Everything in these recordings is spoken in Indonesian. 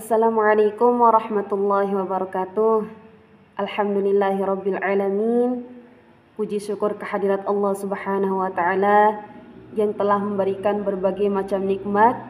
Assalamualaikum warahmatullahi wabarakatuh. Alhamdulillahirabbil alamin. Puji syukur kehadirat Allah Subhanahu wa taala yang telah memberikan berbagai macam nikmat.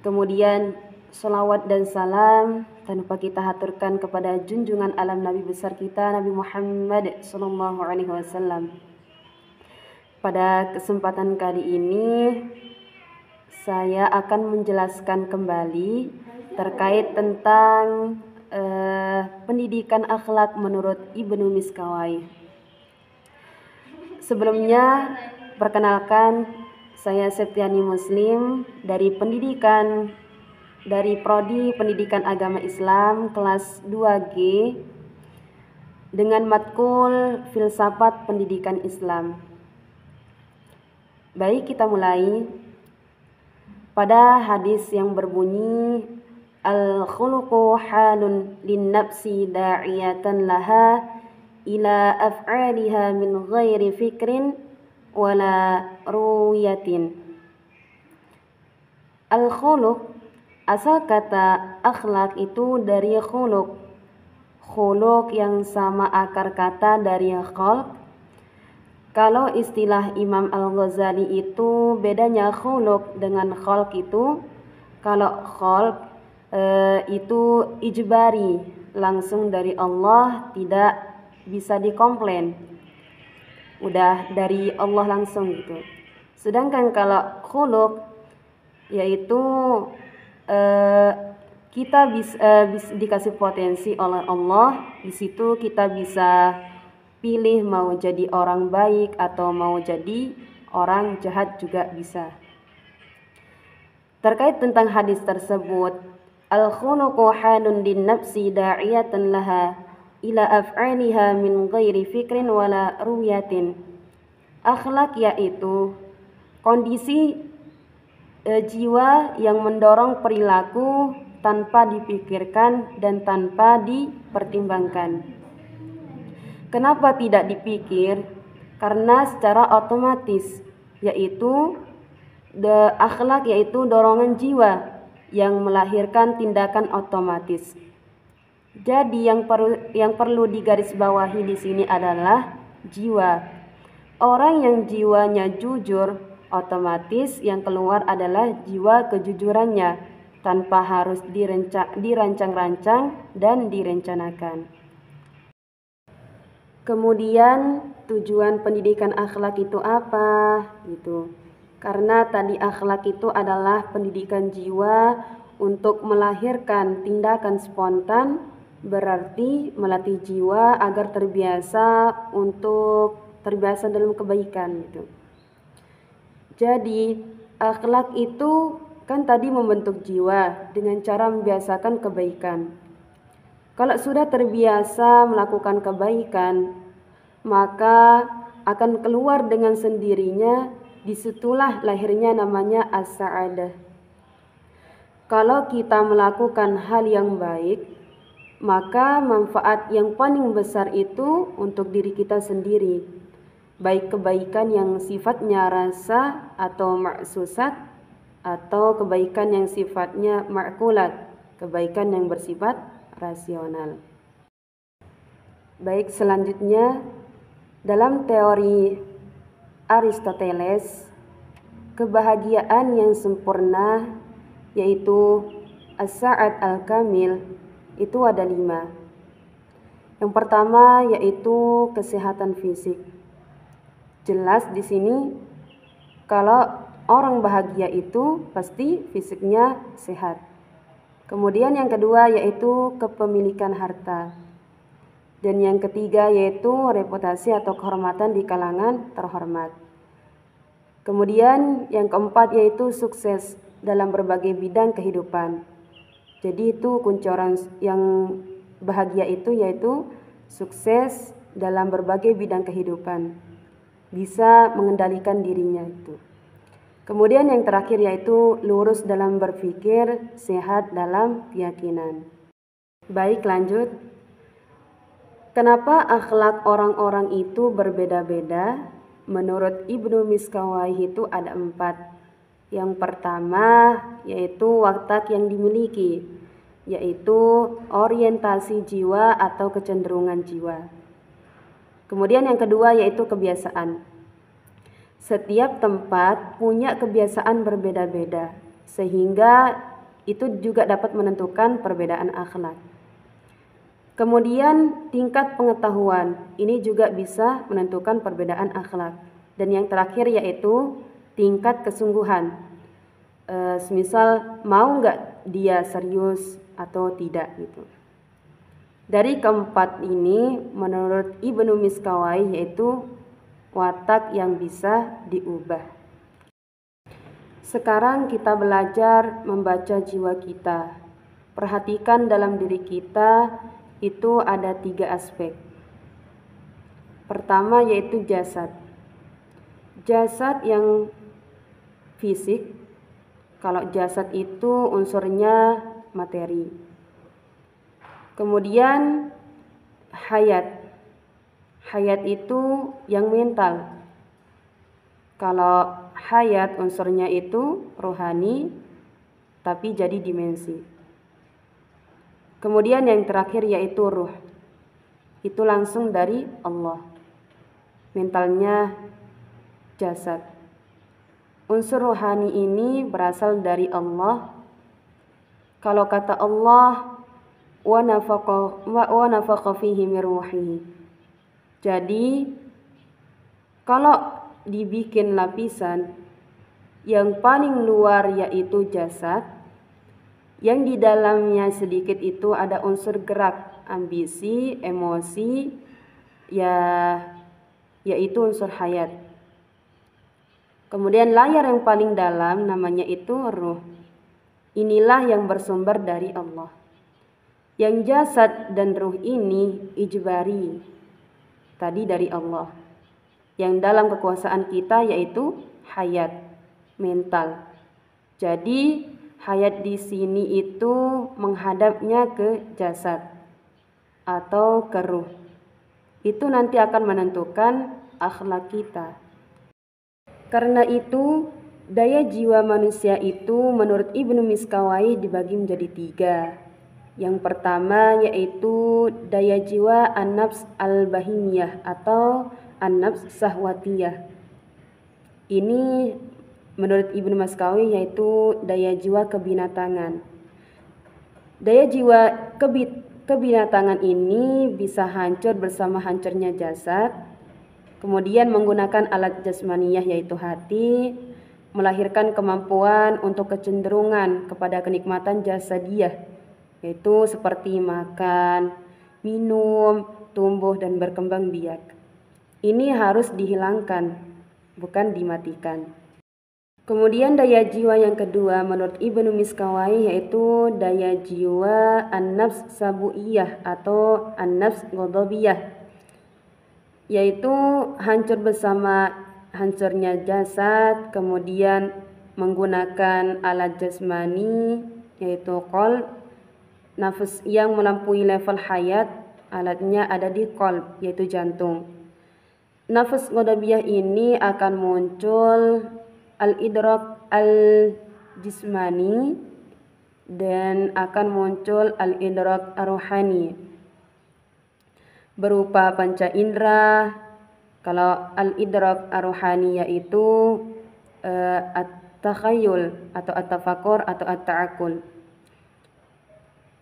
Kemudian salawat dan salam tanpa kita haturkan kepada junjungan alam Nabi besar kita Nabi Muhammad sallallahu alaihi wasallam. Pada kesempatan kali ini saya akan menjelaskan kembali terkait tentang pendidikan akhlak menurut Ibnu Miskawayh. Sebelumnya, perkenalkan, saya Septiani Muslim dari Prodi Pendidikan Agama Islam kelas 2G dengan matkul Filsafat Pendidikan Islam. Baik, kita mulai. Pada hadis yang berbunyi al-khuluqu halun lin-nafsi da'iyatan laha ila af'aliha min ghairi fikrin wala ruyatin. Al-khuluq, asal kata akhlak itu dari khuluq. Khuluq yang sama akar kata dari khalq. Kalau istilah Imam Al-Ghazali itu bedanya khuluq dengan khalq itu, kalau khalq itu ijbari, langsung dari Allah, tidak bisa dikomplain, udah dari Allah langsung gitu. Sedangkan kalau khuluq yaitu kita bisa dikasih potensi oleh Allah, di situ kita bisa pilih mau jadi orang baik atau mau jadi orang jahat juga bisa. Terkait tentang hadis tersebut, al-khuluqu halun lin-nafsi da'iyatan laha ila af'aliha min ghairi fikrin wala ruyatin. Akhlak yaitu kondisi jiwa yang mendorong perilaku tanpa dipikirkan dan tanpa dipertimbangkan. Kenapa tidak dipikir? Karena secara otomatis, yaitu akhlak yaitu dorongan jiwa yang melahirkan tindakan otomatis. Jadi yang perlu digarisbawahi di sini adalah jiwa. Orang yang jiwanya jujur, otomatis yang keluar adalah jiwa kejujurannya tanpa harus dirancang-rancang dan direncanakan. Kemudian tujuan pendidikan akhlak itu apa? Gitu. Karena tadi akhlak itu adalah pendidikan jiwa untuk melahirkan tindakan spontan, berarti melatih jiwa agar terbiasa dalam kebaikan gitu. Jadi akhlak itu kan tadi membentuk jiwa dengan cara membiasakan kebaikan. Kalau sudah terbiasa melakukan kebaikan, maka akan keluar dengan sendirinya, disitulah lahirnya namanya as-sa'adah. Kalau kita melakukan hal yang baik, maka manfaat yang paling besar itu untuk diri kita sendiri. Baik kebaikan yang sifatnya rasa atau ma'susat, atau kebaikan yang sifatnya ma'kulat, kebaikan yang bersifat rasional. Baik, selanjutnya dalam teori Aristoteles, kebahagiaan yang sempurna yaitu as-sa'ad al-kamil itu ada 5. Yang pertama yaitu kesehatan fisik. Jelas di sini kalau orang bahagia itu pasti fisiknya sehat. Kemudian yang kedua yaitu kepemilikan harta. Dan yang ketiga yaitu reputasi atau kehormatan di kalangan terhormat. Kemudian yang keempat yaitu sukses dalam berbagai bidang kehidupan. Jadi itu kunci orang yang bahagia itu yaitu sukses dalam berbagai bidang kehidupan. Bisa mengendalikan dirinya itu. Kemudian yang terakhir yaitu lurus dalam berpikir, sehat dalam keyakinan. Baik, lanjut. Kenapa akhlak orang-orang itu berbeda-beda? Menurut Ibnu Miskawayh itu ada 4. Yang pertama yaitu watak yang dimiliki. yaitu orientasi jiwa atau kecenderungan jiwa. Kemudian yang kedua yaitu kebiasaan. Setiap tempat punya kebiasaan berbeda-beda, sehingga itu juga dapat menentukan perbedaan akhlak. Kemudian tingkat pengetahuan, ini juga bisa menentukan perbedaan akhlak. Dan yang terakhir yaitu tingkat kesungguhan. Semisal mau nggak dia serius atau tidak gitu. Dari keempat ini menurut Ibnu Miskawai yaitu watak yang bisa diubah. Sekarang kita belajar membaca jiwa kita. Perhatikan dalam diri kita itu ada 3 aspek. Pertama yaitu jasad. Jasad yang fisik. Kalau jasad itu unsurnya materi. Kemudian hayat. Hayat itu yang mental. Kalau hayat unsurnya itu rohani tapi jadi dimensi. Kemudian yang terakhir yaitu ruh. Itu langsung dari Allah. Mentalnya jasad. Unsur rohani ini berasal dari Allah. Kalau kata Allah wa nafaqa fihi min ruhihi. Jadi kalau dibikin lapisan yang paling luar yaitu jasad, yang di dalamnya sedikit itu ada unsur gerak, ambisi, emosi, yaitu unsur hayat. Kemudian layar yang paling dalam namanya itu ruh. Inilah yang bersumber dari Allah. Yang jasad dan ruh ini ijbari, tadi dari Allah. Yang dalam kekuasaan kita yaitu hayat, mental. Jadi hayat di sini itu menghadapnya ke jasad atau ke ruh. Itu nanti akan menentukan akhlak kita. Karena itu daya jiwa manusia itu menurut Ibnu Miskawai dibagi menjadi 3. Yang pertama yaitu daya jiwa an-nafs al-bahimiyah atau an-nafs sahwatiyah. Ini menurut Ibnu Miskawai yaitu daya jiwa kebinatangan. Daya jiwa kebinatangan ini bisa hancur bersama hancurnya jasad. Kemudian menggunakan alat jasmaniyah yaitu hati, melahirkan kemampuan untuk kecenderungan kepada kenikmatan jasadiyah, yaitu seperti makan, minum, tumbuh dan berkembang biak. Ini harus dihilangkan, bukan dimatikan. Kemudian daya jiwa yang kedua menurut Ibnu Miskawai yaitu daya jiwa an-nafs sabuiyah atau an-nafs ghadabiyah, yaitu hancur bersama hancurnya jasad, kemudian menggunakan alat jasmani yaitu qalb, nafas yang melampaui level hayat, alatnya ada di qalb yaitu jantung. Nafas ghadabiyah ini akan muncul al-idrak al-jismani dan akan muncul al-idrak ar-ruhani berupa panca indera. Kalau al-idrak ar-ruhani yaitu at-takhayyul atau at-tafakkur atau at-ta'akul.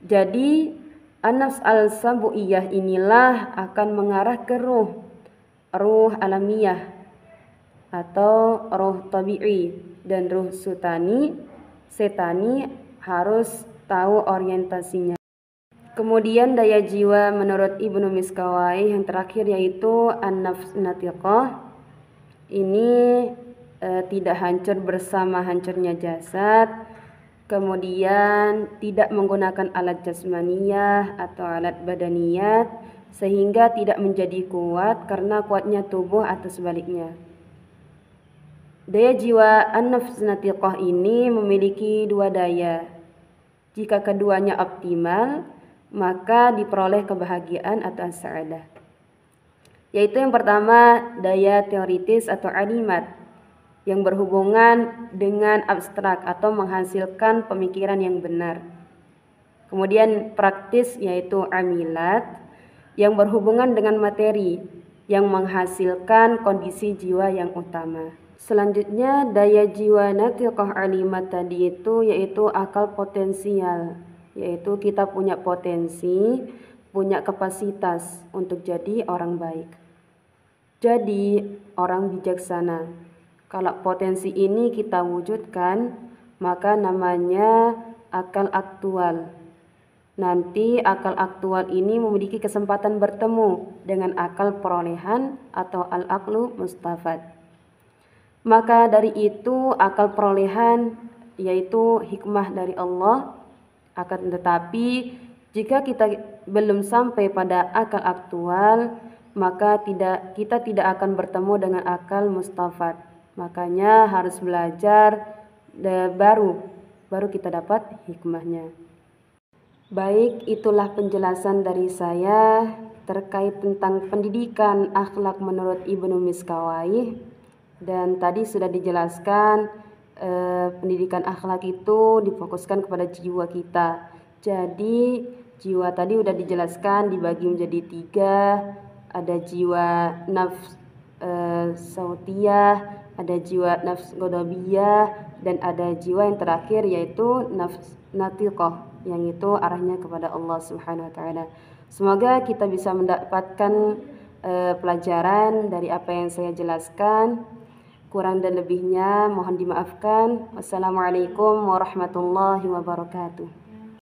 Jadi an-nafs al-sabuiyah inilah akan mengarah ke ruh alamiah atau ruh tabi'i, dan ruh setani harus tahu orientasinya. Kemudian daya jiwa menurut Ibnu Miskawai yang terakhir yaitu an-nafs natiqah. Ini tidak hancur bersama hancurnya jasad, kemudian tidak menggunakan alat jasmaniyah atau alat badaniyat, sehingga tidak menjadi kuat karena kuatnya tubuh atau sebaliknya. Daya jiwa an-nafs natiqah ini memiliki 2 daya. Jika keduanya optimal, maka diperoleh kebahagiaan atau as-sa'adah. Yaitu yang pertama daya teoritis atau alimat yang berhubungan dengan abstrak atau menghasilkan pemikiran yang benar. Kemudian praktis yaitu amilat yang berhubungan dengan materi yang menghasilkan kondisi jiwa yang utama. Selanjutnya daya jiwa natiqah alimat tadi itu yaitu akal potensial, yaitu kita punya potensi, punya kapasitas untuk jadi orang baik. Jadi orang bijaksana. Kalau potensi ini kita wujudkan, maka namanya akal aktual. Nanti akal aktual ini memiliki kesempatan bertemu dengan akal perolehan atau al-aqlu mustafad. Maka dari itu akal perolehan yaitu hikmah dari Allah, akan tetapi jika kita belum sampai pada akal aktual, maka kita tidak akan bertemu dengan akal mustafad. Makanya harus belajar baru kita dapat hikmahnya. Baik, itulah penjelasan dari saya terkait tentang pendidikan akhlak menurut Ibnu Miskawayh. Dan tadi sudah dijelaskan pendidikan akhlak itu difokuskan kepada jiwa kita. Jadi jiwa tadi sudah dijelaskan dibagi menjadi 3. Ada jiwa nafs sautiyah, ada jiwa nafs ghadabiyah, dan ada jiwa yang terakhir yaitu nafs natiqah, yang itu arahnya kepada Allah Subhanahu wa taala. Semoga kita bisa mendapatkan pelajaran dari apa yang saya jelaskan. Kurang dan lebihnya mohon dimaafkan. Wassalamualaikum warahmatullahi wabarakatuh.